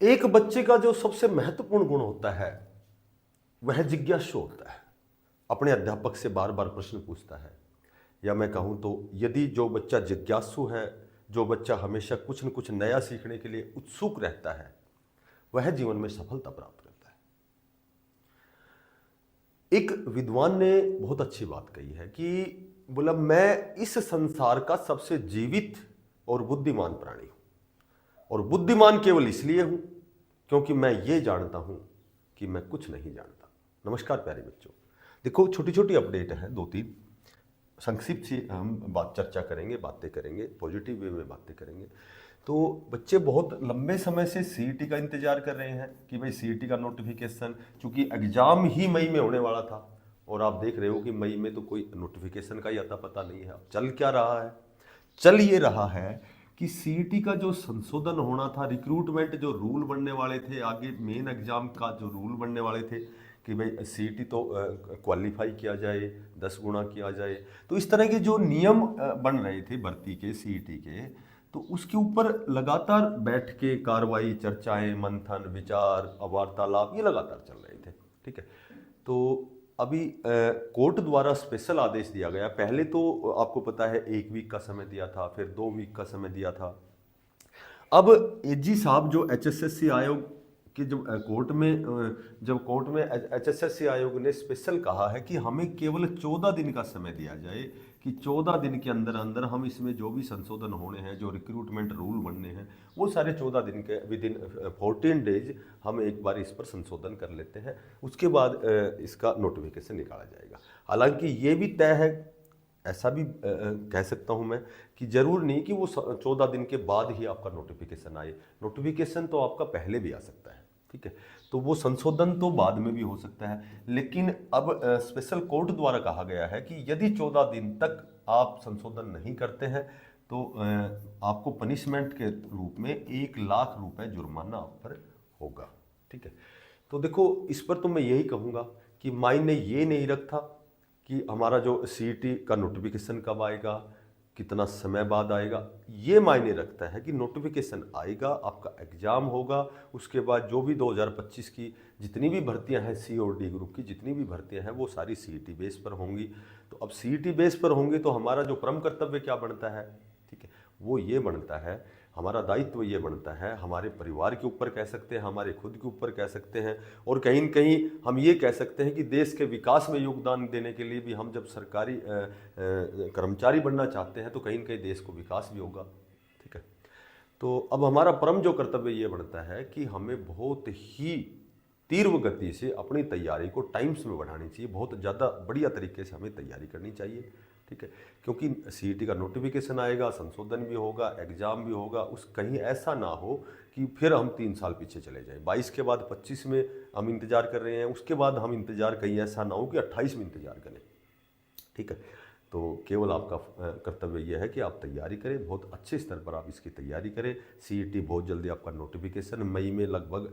एक बच्चे का जो सबसे महत्वपूर्ण गुण होता है वह जिज्ञासु होता है। अपने अध्यापक से बार बार प्रश्न पूछता है, या मैं कहूँ तो यदि जो बच्चा जिज्ञासु है, जो बच्चा हमेशा कुछ न कुछ नया सीखने के लिए उत्सुक रहता है, वह जीवन में सफलता प्राप्त करता है। एक विद्वान ने बहुत अच्छी बात कही है कि बोला, मैं इस संसार का सबसे जीवित और बुद्धिमान प्राणी हूं, और बुद्धिमान केवल इसलिए हूं क्योंकि मैं ये जानता हूं कि मैं कुछ नहीं जानता। नमस्कार प्यारे बच्चों, देखो छोटी छोटी अपडेट है, दो तीन संक्षिप्त सी हम चर्चा करेंगे, बातें करेंगे, पॉजिटिव वे में बातें करेंगे। तो बच्चे बहुत लंबे समय से सीईटी का इंतजार कर रहे हैं कि भाई सीईटी का नोटिफिकेशन, चूंकि एग्जाम ही मई में होने वाला था और आप देख रहे हो कि मई में तो कोई नोटिफिकेशन का ही अता पता नहीं है। अब चल क्या रहा है? चल ये रहा है कि सीईटी का जो संशोधन होना था, रिक्रूटमेंट जो रूल बनने वाले थे, आगे मेन एग्जाम का जो रूल बनने वाले थे कि भाई सीईटी तो क्वालिफाई किया जाए, 10 गुना किया जाए, तो इस तरह के जो नियम बन रहे थे भर्ती के, सीईटी के, तो उसके ऊपर लगातार बैठ के कार्रवाई, चर्चाएं, मंथन, विचार, वार्तालाप ये लगातार चल रहे थे। ठीक है, तो अभी कोर्ट द्वारा स्पेशल आदेश दिया गया। पहले तो आपको पता है 1 वीक का समय दिया था, फिर 2 वीक का समय दिया था। अब एजी साहब जो एचएसएससी आयोग कि जब कोर्ट में एचएसएससी आयोग ने स्पेशल कहा है कि हमें केवल 14 दिन का समय दिया जाए, कि 14 दिन के अंदर अंदर हम इसमें जो भी संशोधन होने हैं, जो रिक्रूटमेंट रूल बनने हैं, वो सारे 14 दिन के विद इन 14 डेज हम एक बार इस पर संशोधन कर लेते हैं, उसके बाद इसका नोटिफिकेशन निकाला जाएगा। हालांकि ये भी तय है, ऐसा भी कह सकता हूं मैं कि जरूर नहीं कि वो 14 दिन के बाद ही आपका नोटिफिकेशन आए। नोटिफिकेशन तो आपका पहले भी आ सकता है। ठीक है, तो वो संशोधन तो बाद में भी हो सकता है, लेकिन अब स्पेशल कोर्ट द्वारा कहा गया है कि यदि 14 दिन तक आप संशोधन नहीं करते हैं तो आपको पनिशमेंट के रूप में 1 लाख रुपए जुर्माना आप पर होगा। ठीक है, तो देखो इस पर तो मैं यही कहूँगा कि मायने ये नहीं रखता कि हमारा जो सीईटी का नोटिफिकेशन कब आएगा, कितना समय बाद आएगा। ये मायने रखता है कि नोटिफिकेशन आएगा, आपका एग्जाम होगा, उसके बाद जो भी 2025 की जितनी भी भर्तियां हैं, सी और डी ग्रुप की जितनी भी भर्तियां हैं, वो सारी सीईटी बेस पर होंगी। तो अब सीईटी बेस पर होंगी तो हमारा जो परम कर्तव्य क्या बनता है, ठीक है, वो ये बनता है, हमारा दायित्व ये बनता है, हमारे परिवार के ऊपर कह सकते हैं, हमारे खुद के ऊपर कह सकते हैं, और कहीं न कहीं हम ये कह सकते हैं कि देश के विकास में योगदान देने के लिए भी हम जब सरकारी कर्मचारी बनना चाहते हैं तो कहीं न कहीं देश को विकास भी होगा। ठीक है, तो अब हमारा परम जो कर्तव्य ये बनता है कि हमें बहुत ही तीव्र गति से अपनी तैयारी को टाइम्स में बढ़ानी चाहिए, बहुत ज़्यादा बढ़िया तरीके से हमें तैयारी करनी चाहिए। ठीक है, क्योंकि सीईटी का नोटिफिकेशन आएगा, संशोधन भी होगा, एग्जाम भी होगा, उस कहीं ऐसा ना हो कि फिर हम 3 साल पीछे चले जाएं। 22 के बाद 25 में हम इंतजार कर रहे हैं, उसके बाद हम इंतजार कहीं ऐसा ना हो कि 28 में इंतजार करें। ठीक है, तो केवल आपका कर्तव्य यह है कि आप तैयारी करें, बहुत अच्छे स्तर पर आप इसकी तैयारी करें। सीईटी बहुत जल्दी आपका नोटिफिकेशन मई में, लगभग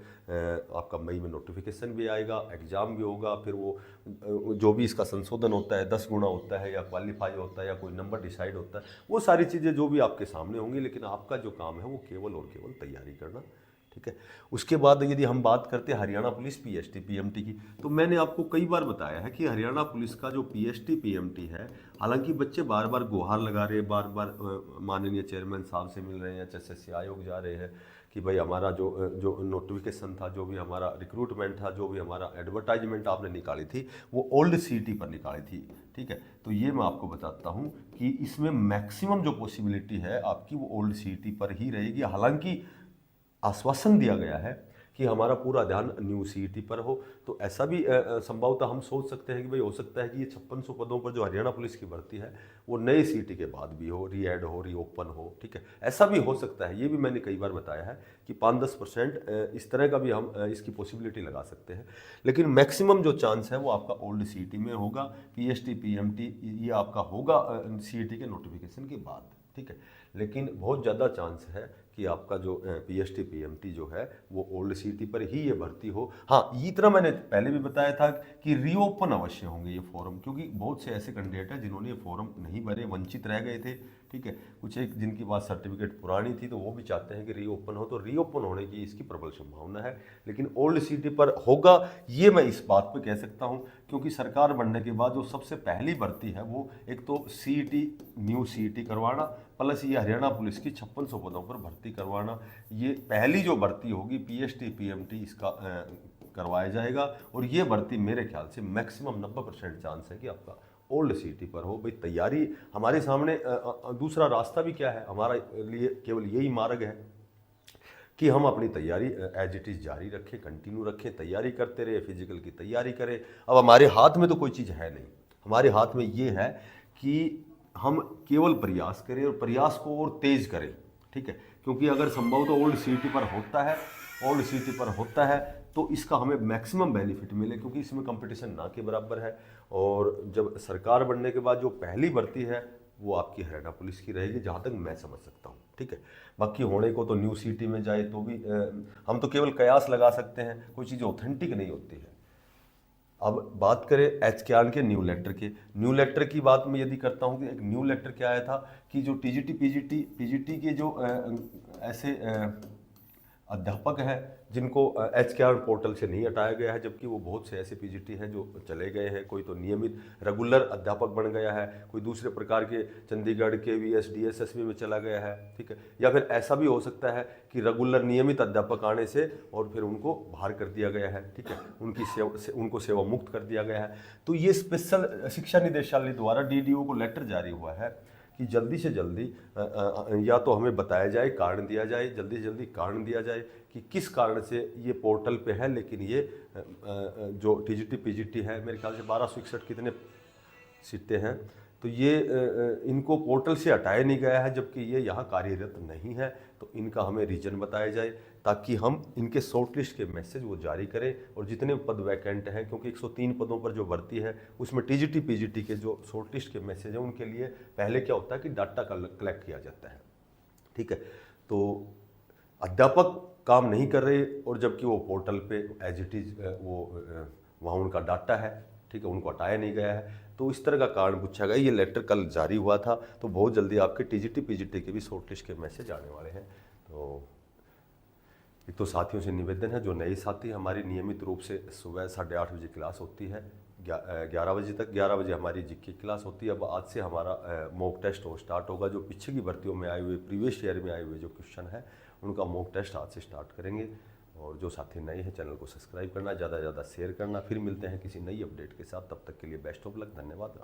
आपका मई में नोटिफिकेशन भी आएगा, एग्ज़ाम भी होगा, फिर वो जो भी इसका संशोधन होता है, 10 गुना होता है या क्वालिफाई होता है या कोई नंबर डिसाइड होता है, वो सारी चीज़ें जो भी आपके सामने होंगी, लेकिन आपका जो काम है वो केवल और केवल तैयारी करना। ठीक है, उसके बाद यदि हम बात करते हैं हरियाणा पुलिस पीएसटी पीएमटी की, तो मैंने आपको कई बार बताया है कि हरियाणा पुलिस का जो पीएसटी पीएमटी है, हालांकि बच्चे बार बार गुहार लगा रहे हैं, बार बार माननीय चेयरमैन साहब से मिल रहे हैं, एचएसएससी आयोग जा रहे हैं कि भाई हमारा जो नोटिफिकेशन था, जो भी हमारा रिक्रूटमेंट था, जो भी हमारा एडवर्टाइजमेंट आपने निकाली थी, वो ओल्ड सीईटी पर निकाली थी। ठीक है, तो ये मैं आपको बताता हूँ कि इसमें मैक्सिमम जो पॉसिबिलिटी है आपकी वो ओल्ड सीईटी पर ही रहेगी। हालांकि आश्वासन दिया गया है कि हमारा पूरा ध्यान न्यू सीईटी पर हो, तो ऐसा भी संभवतः हम सोच सकते हैं कि भाई हो सकता है कि ये 5600 पदों पर जो हरियाणा पुलिस की भर्ती है वो नए सीईटी के बाद भी हो, री-ऐड हो, रीओपन हो। ठीक है, ऐसा भी हो सकता है, ये भी मैंने कई बार बताया है कि 5-10% इस तरह का भी हम इसकी पॉसिबिलिटी लगा सकते हैं, लेकिन मैक्सिमम जो चांस है वो आपका ओल्ड सीईटी में होगा। पीएसटी पीएमटी ये आपका होगा सीईटी के नोटिफिकेशन के बाद। ठीक है, लेकिन बहुत ज़्यादा चांस है कि आपका जो पीएसटी पीएमटी जो है वो ओल्ड सीटी पर ही ये भर्ती हो। हाँ, इतना मैंने पहले भी बताया था कि रीओपन अवश्य होंगे ये फॉर्म, क्योंकि बहुत से ऐसे कैंडिडेट हैं जिन्होंने ये फॉर्म नहीं भरे, वंचित रह गए थे। ठीक है, कुछ एक जिनकी पास सर्टिफिकेट पुरानी थी तो वो भी चाहते हैं कि रीओपन हो, तो रीओपन होने की इसकी प्रबल संभावना है। लेकिन ओल्ड सीटी पर होगा ये मैं इस बात पे कह सकता हूँ, क्योंकि सरकार बनने के बाद जो सबसे पहली भर्ती है वो एक तो सीईटी न्यू सीईटी करवाना, प्लस ये हरियाणा पुलिस की 5600 पदों पर भर्ती करवाना, ये पहली जो भर्ती होगी पीएसटी पीएमटी इसका करवाया जाएगा। और ये भर्ती मेरे ख्याल से मैक्सिमम 90% चांस है कि आपका ओल्ड सिटी पर हो। भाई तैयारी हमारे सामने दूसरा रास्ता भी क्या है, हमारा लिए केवल यही मार्ग है कि हम अपनी तैयारी एज इट इज़ जारी रखें, कंटिन्यू रखें, तैयारी करते रहे, फिजिकल की तैयारी करें। अब हमारे हाथ में तो कोई चीज़ है नहीं, हमारे हाथ में ये है कि हम केवल प्रयास करें और प्रयास को और तेज़ करें। ठीक है, क्योंकि अगर संभव तो ओल्ड सिटी पर होता है, ओल्ड सिटी पर होता है तो इसका हमें मैक्सिमम बेनिफिट मिले, क्योंकि इसमें कंपटीशन ना के बराबर है। और जब सरकार बनने के बाद जो पहली भर्ती है वो आपकी हरियाणा पुलिस की रहेगी, जहाँ तक मैं समझ सकता हूँ। ठीक है, बाकी होने को तो न्यू सिटी में जाए तो भी हम तो केवल कयास लगा सकते हैं, कोई चीज़ ऑथेंटिक नहीं होती है। अब बात करें एचकेआर के न्यू लेटर के, न्यू लेटर की बात मैं यदि करता हूँ कि एक न्यू लेटर क्या आया था कि जो टीजीटी पीजीटी के जो ऐसे अध्यापक हैं जिनको एचकेआर पोर्टल से नहीं हटाया गया है, जबकि वो बहुत से ऐसे पीजीटी हैं जो चले गए हैं, कोई तो नियमित रेगुलर अध्यापक बन गया है, कोई दूसरे प्रकार के चंडीगढ़ के वीएस डीएसएसबी में चला गया है। ठीक है, या फिर ऐसा भी हो सकता है कि रेगुलर नियमित अध्यापक आने से और फिर उनको बाहर कर दिया गया है। ठीक है, उनको सेवा मुक्त कर दिया गया है। तो ये स्पेशल शिक्षा निदेशालय द्वारा डीडीओ को लेटर जारी हुआ है कि जल्दी से जल्दी या तो हमें बताया जाए, कारण दिया जाए, जल्दी से जल्दी कारण दिया जाए कि किस कारण से ये पोर्टल पे है, लेकिन ये जो टीजीटी पीजीटी है मेरे ख्याल से 1261 कितने सीटें हैं, तो ये इनको पोर्टल से हटाया नहीं गया है, जबकि ये यहाँ कार्यरत नहीं है। तो इनका हमें रीजन बताया जाए ताकि हम इनके शॉर्ट लिस्ट के मैसेज वो जारी करें, और जितने पद वैकेंट हैं, क्योंकि 103 पदों पर जो भर्ती है उसमें टीजीटी पीजीटी के जो शॉर्ट लिस्ट के मैसेज हैं उनके लिए पहले क्या होता है कि डाटा कलेक्ट किया जाता है। ठीक है, तो अध्यापक काम नहीं कर रहे और जबकि वो पोर्टल पे एज इट इज़ वो वहाँ उनका डाटा है। ठीक है, उनको हटाया नहीं गया है, तो इस तरह का कारण पूछा गया। ये लेटर कल जारी हुआ था, तो बहुत जल्दी आपके टीजीटी पीजीटी के भी शॉर्ट लिस्ट के मैसेज आने वाले हैं। तो एक तो साथियों से निवेदन है, जो नए साथी हमारी नियमित रूप से सुबह 8:30 बजे क्लास होती है, 11 बजे तक, 11 बजे हमारी जीके क्लास होती है। अब आज से हमारा मॉक टेस्ट हो स्टार्ट होगा, जो पीछे की भर्तियों में आए हुए प्रीवियस ईयर में आए हुए जो क्वेश्चन है उनका मॉक टेस्ट आज से स्टार्ट करेंगे। और जो साथी नए हैं चैनल को सब्सक्राइब करना, ज़्यादा से ज़्यादा शेयर करना। फिर मिलते हैं किसी नई अपडेट के साथ, तब तक के लिए बेस्ट ऑफ लक, धन्यवाद।